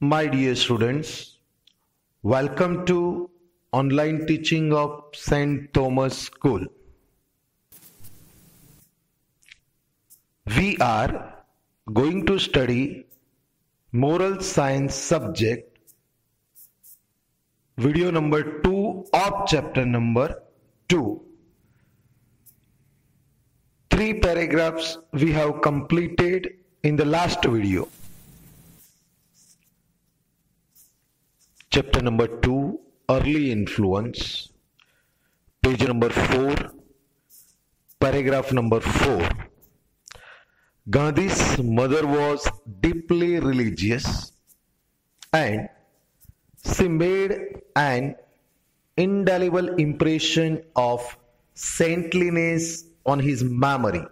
My dear students, welcome to online teaching of St. Thomas School. We are going to study moral science subject, video number 2 of chapter number 2. 3 paragraphs we have completed in the last video. Chapter number 2, Early Influence, page number 4, paragraph number 4. Gandhi's mother was deeply religious and she made an indelible impression of saintliness on his memory.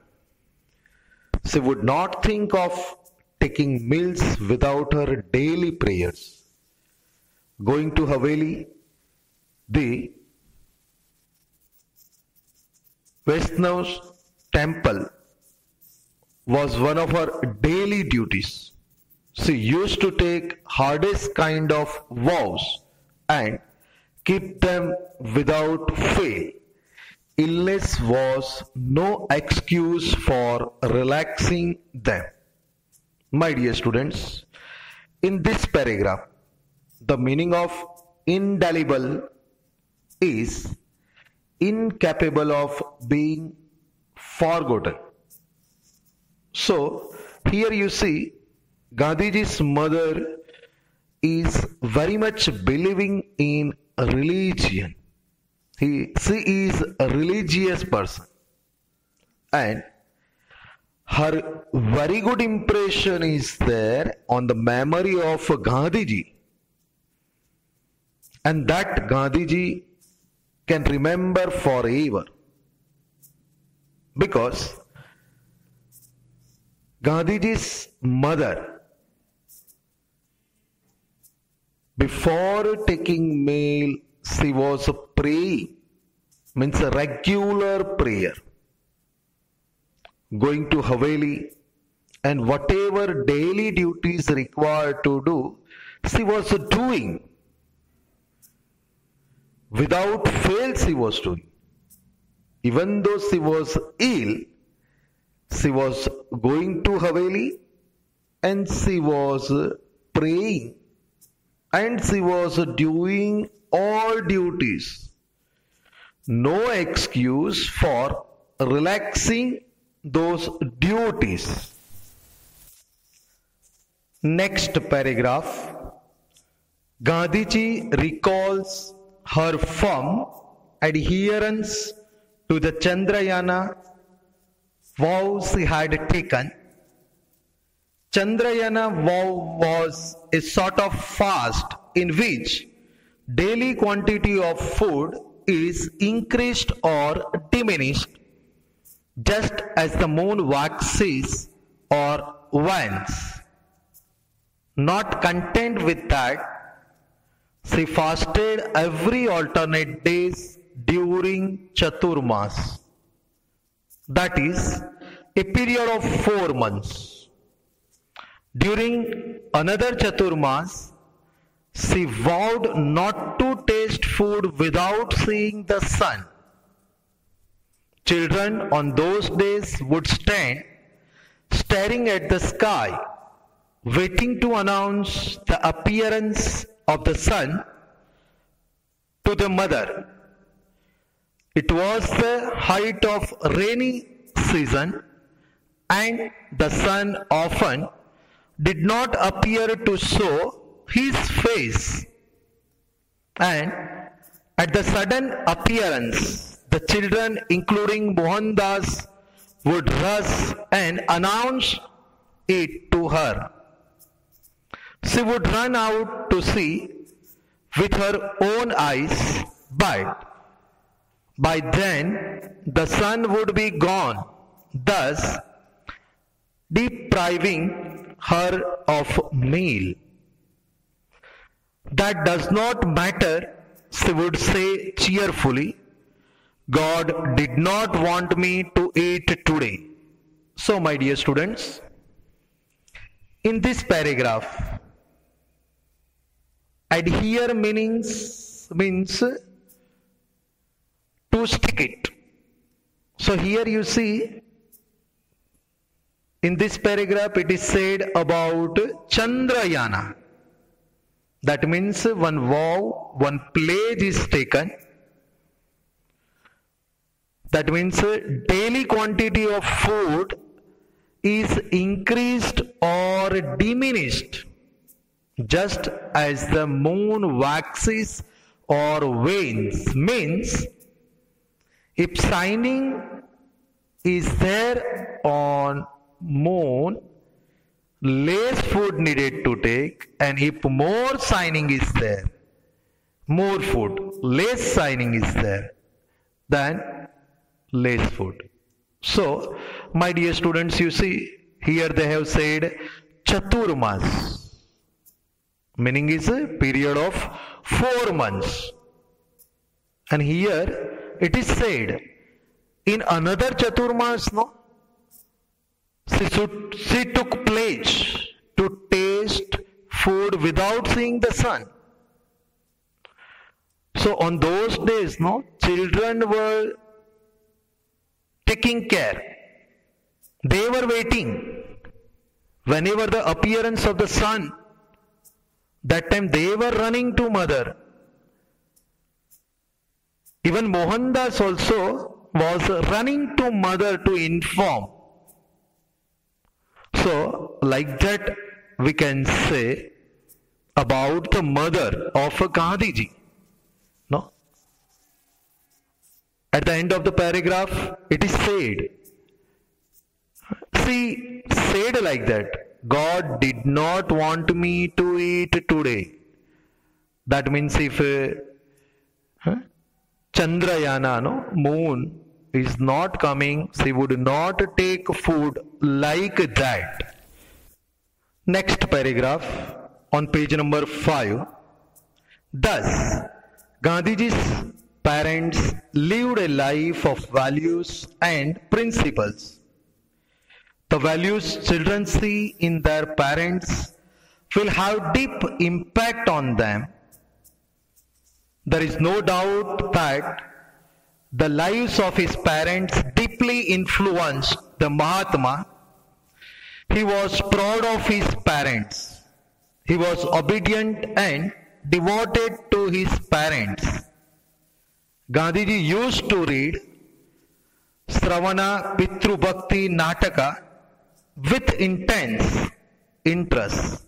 She would not think of taking meals without her daily prayers. Going to Haveli, the Vaishnav's temple, was one of her daily duties. She used to take hardest kind of vows and keep them without fail. Illness was no excuse for relaxing them. My dear students, in this paragraph, the meaning of indelible is incapable of being forgotten. So, here you see Gandhiji's mother is very much believing in religion. She is a religious person and her very good impression is there on the memory of Gandhiji. And that Gandhiji can remember forever. Because Gandhiji's mother, before taking meal, she was praying, means a regular prayer. Going to Haveli and whatever daily duties required to do, she was doing. Without fail she was doing. Even though she was ill, she was going to Haveli and she was praying and she was doing all duties. No excuse for relaxing those duties. Next paragraph. Gandhiji recalls her firm adherence to the Chandrayana vow she had taken. Chandrayana vow was a sort of fast in which daily quantity of food is increased or diminished just as the moon waxes or wanes. Not content with that, she fasted every alternate days during Chaturmas, that is, a period of 4 months. During another Chaturmas, she vowed not to taste food without seeing the sun. Children on those days would stand staring at the sky, waiting to announce the appearance of the sun to the mother. It was the height of rainy season and the sun often did not appear to show his face, and at the sudden appearance the children including Mohandas would rush and announce it to her. She would run out to see with her own eyes, but by then the sun would be gone, thus depriving her of meal. That does not matter, she would say cheerfully. God did not want me to eat today. So, my dear students, in this paragraph, Adhere means to stick it. So here you see, in this paragraph it is said about Chandrayana. That means one vow, one pledge is taken. That means daily quantity of food is increased or diminished just as the moon waxes or wanes. Means if shining is there on moon, less food needed to take, and if more shining is there, more food. Less shining is there, then less food. So, my dear students, you see, here they have said Chaturmas, meaning is a period of 4 months. And here it is said, in another Chaturmas, no, she took pledge to taste food without seeing the sun. So on those days, no, children were taking care. They were waiting. Whenever the appearance of the sun, that time they were running to mother. Even Mohandas also was running to mother to inform. So, like that we can say about the mother of Gandhiji. No? At the end of the paragraph, it is said, she said like that, God did not want me to eat today. That means if Chandrayana, no, moon, is not coming, she would not take food like that. Next paragraph on page number 5. Thus, Gandhiji's parents lived a life of values and principles. The values children see in their parents will have deep impact on them. There is no doubt that the lives of his parents deeply influenced the Mahatma. He was proud of his parents. He was obedient and devoted to his parents. Gandhiji used to read Sravana Pitru Bhakti Nataka with intense interest.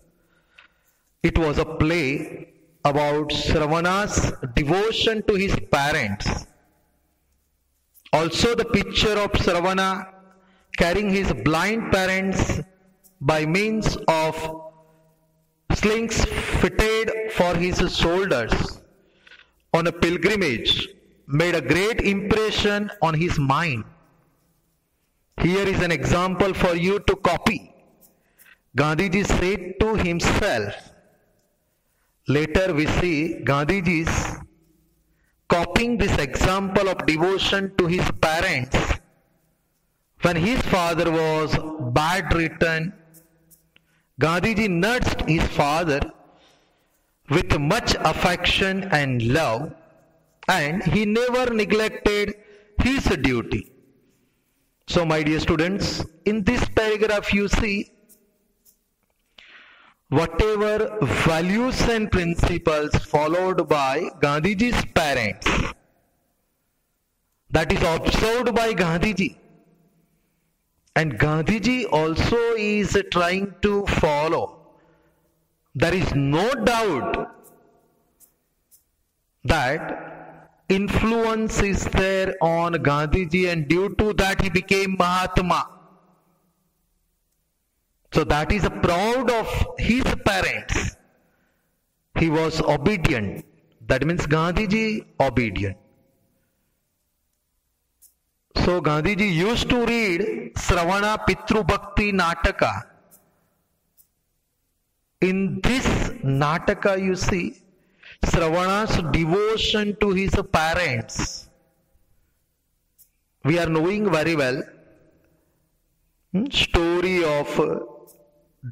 It was a play about Sravana's devotion to his parents. Also the picture of Sravana carrying his blind parents by means of slings fitted for his shoulders on a pilgrimage made a great impression on his mind. Here is an example for you to copy. Gandhiji said to himself. Later we see Gandhiji's copying this example of devotion to his parents. When his father was bedridden, Gandhiji nursed his father with much affection and love, and he never neglected his duty. So my dear students, in this paragraph you see whatever values and principles followed by Gandhiji's parents, that is observed by Gandhiji, and Gandhiji also is trying to follow. There is no doubt that influence is there on Gandhiji, and due to that he became Mahatma. So that is proud of his parents. He was obedient. That means Gandhiji obedient. So Gandhiji used to read Sravana Pitru Bhakti Nataka. In this Nataka you see Sravana's devotion to his parents. We are knowing very well story of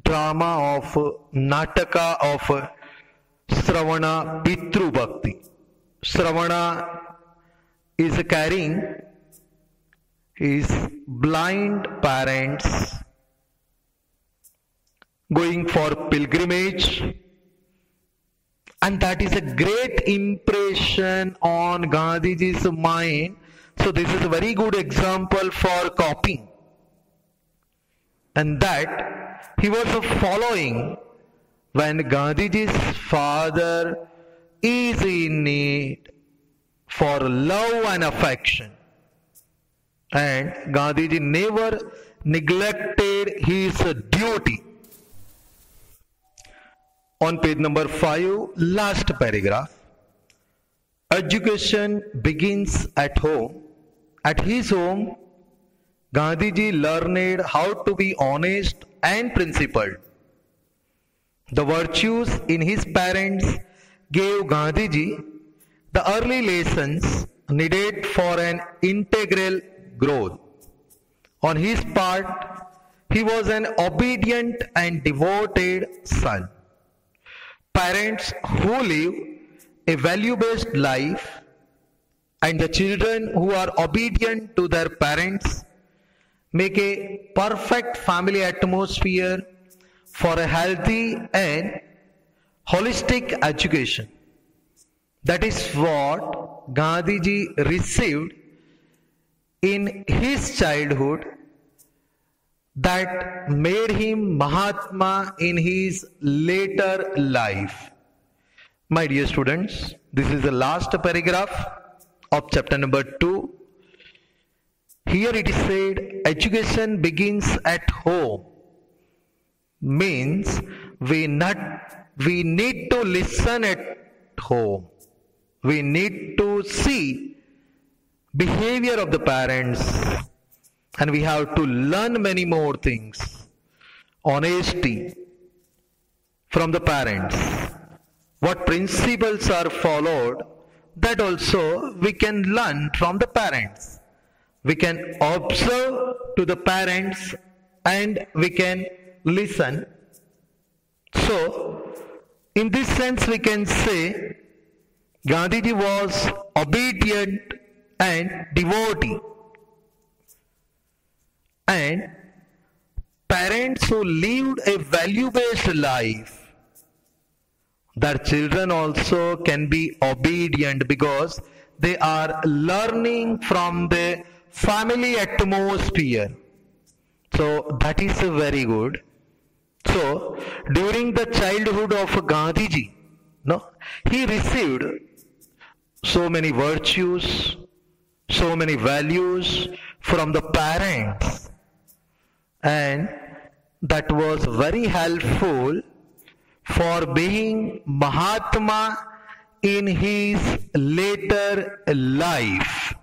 drama of Nataka of Sravana Pitru Bhakti. Sravana is carrying his blind parents going for pilgrimage, and that is a great impression on Gandhiji's mind. So this is a very good example for copying, and that he was following when Gandhiji's father is in need for love and affection, and Gandhiji never neglected his duty. On page number 5, last paragraph. Education begins at home. At his home, Gandhiji learned how to be honest and principled. The virtues in his parents gave Gandhiji the early lessons needed for an integral growth. On his part, he was an obedient and devoted son. Parents who live a value-based life and the children who are obedient to their parents make a perfect family atmosphere for a healthy and holistic education. That is what Gandhiji received in his childhood that made him Mahatma in his later life. My dear students, this is the last paragraph of chapter number 2. Here it is said, education begins at home. Means we need to listen at home. We need to see behavior of the parents, and we have to learn many more things. Honesty from the parents. What principles are followed, that also we can learn from the parents. We can observe to the parents and we can listen. So, in this sense we can say Gandhiji was obedient and devotee. And parents who lived a value-based life, their children also can be obedient because they are learning from the family atmosphere. So that is very good. So during the childhood of Gandhiji, he received so many virtues, so many values from the parents, and that was very helpful for being Mahatma in his later life.